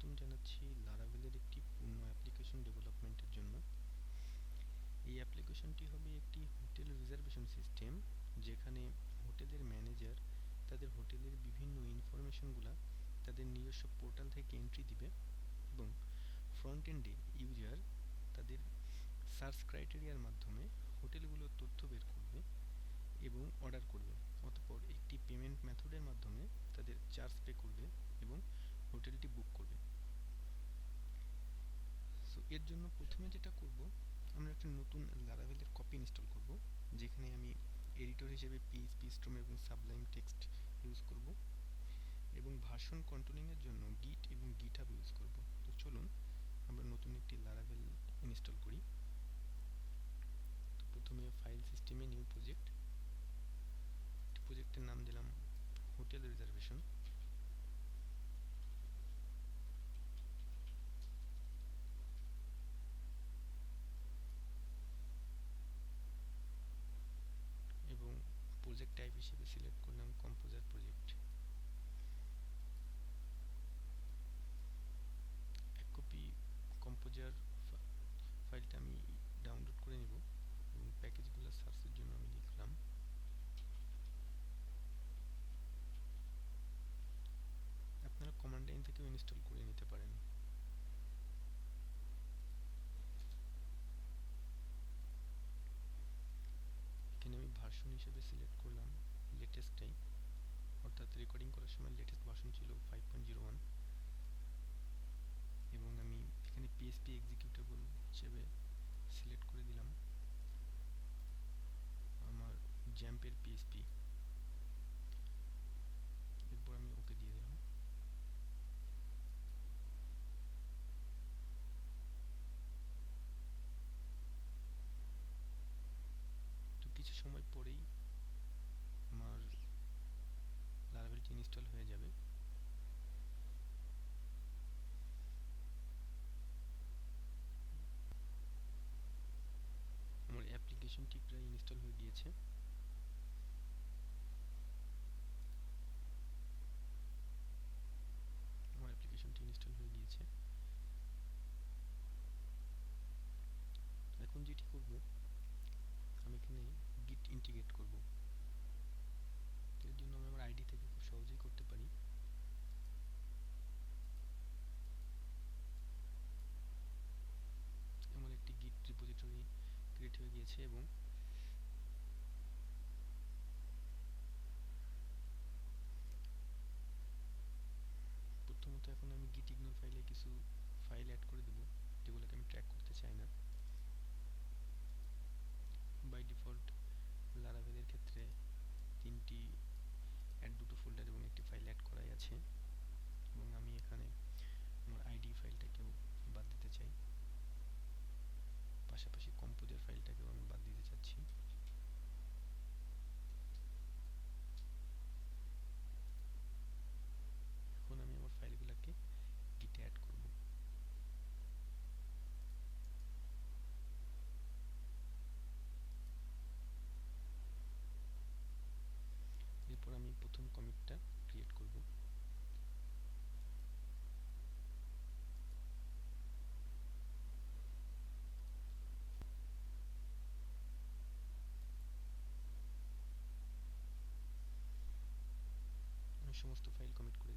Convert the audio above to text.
স্বাগতম জানাচ্ছি লারাভেলের একটি পূর্ণ অ্যাপ্লিকেশন ডেভেলপমেন্টের জন্য। এই অ্যাপ্লিকেশনটি হবে একটি হোটেল রিজার্ভেশন সিস্টেম, যেখানে হোটেলের ম্যানেজার তাদের হোটেলের বিভিন্ন ইনফরমেশনগুলো তাদের নিজস্ব পোর্টাল থেকে এন্ট্রি দিবে এবং ফ্রন্ট এন্ডে ইউজার তাদের সার্চ ক্রাইটেরিয়ার মাধ্যমে হোটেলগুলোর তথ্য বের করবে এবং অর্ডার করবে। অতঃপর একটি পেমেন্ট মেথডের মাধ্যমে তাদের চার্জ পে করবে এবং হোটেলটি বুক করবে। সো এর জন্য প্রথমে যেটা করব, আমরা একটা নতুন লারাভেলের কপি ইনস্টল করব, যেখানে আমি এডিটর হিসেবে পিএইচপি স্টর্ম এবং সাবলাইম টেক্সট ইউজ করব এবং ভার্সন কন্ট্রোলিংয়ের জন্য গিট এবং গিটহাব ইউজ করব। তো চলুন আমরা নতুন একটি লারাভেল ইনস্টল করি। তো প্রথমে ফাইল সিস্টেমে নিউ প্রজেক্টের নাম দিলাম হোটেল রিজার্ভেশন। এবং প্রজেক্ট টাইপ হিসেবে সিলেক্ট করলাম কম্পোজার প্রজেক্ট। এক কপি কম্পোজার ফাইলটা আমি ডাউনলোড করে নেব এবং প্যাকেজগুলো সার্চের জন্য আমি লিখলাম আপনারা কমান্ড লাইন থেকেও ইনস্টল করে নিতে পারেন। এখানে আমি ভার্সন হিসেবে সিলেক্ট করলাম লেটেস্টটাই, অর্থাৎ রেকর্ডিং করার সময় লেটেস্ট ভার্সন ছিল 5.01 এবং আমি এখানে পিএসপি এক্সিকিউটেবল হিসেবে সিলেক্ট করে দিলাম আমার জ্যাম্পের পিএসপি। এরপর আমি ওকে দিয়ে দিলাম। তো কিছু সময় পরেই আমার লারাভেলটি ইনস্টল হয়ে যাবে। আমার অ্যাপ্লিকেশনটি প্রায় ইনস্টল হয়ে গিয়েছে। আমার অ্যাপ্লিকেশনটি ইনস্টল হয়ে গিয়েছে। এখন যেটি করব, আমি এখানে গিট ইন্টিগ্রেট করব। এর জন্য আমি আমার আইডি থেকে খুব সহজেই করতে পারি। এমন একটি গিট রিপোজিটরি ক্রিয়েট হয়ে গিয়েছে এবং প্রথমত এখন আমি গিট ইগনোর ফাইলে কিছু ফাইল অ্যাড করে দেবো, যেগুলোকে আমি ট্র্যাক করতে চাই না। বাই ডিফল্ট লারাভেলের ক্ষেত্রে তিনটি দুটো ফোল্ডার এবং একটি ফাইল অ্যাড করাই আছে এবং আমি এখানে আমার আইডি ফাইলটাকেও বাদ দিতে চাই, পাশাপাশি কম্পোজার ফাইলটাকেও আমি বাদ দিতে চাচ্ছি। এখন আমি আমার ফাইলগুলোকে গিটে অ্যাড করব। এরপর আমি প্রথম কমিটটা ক্রিয়েট করব। আমি সমস্ত ফাইল কমিট করে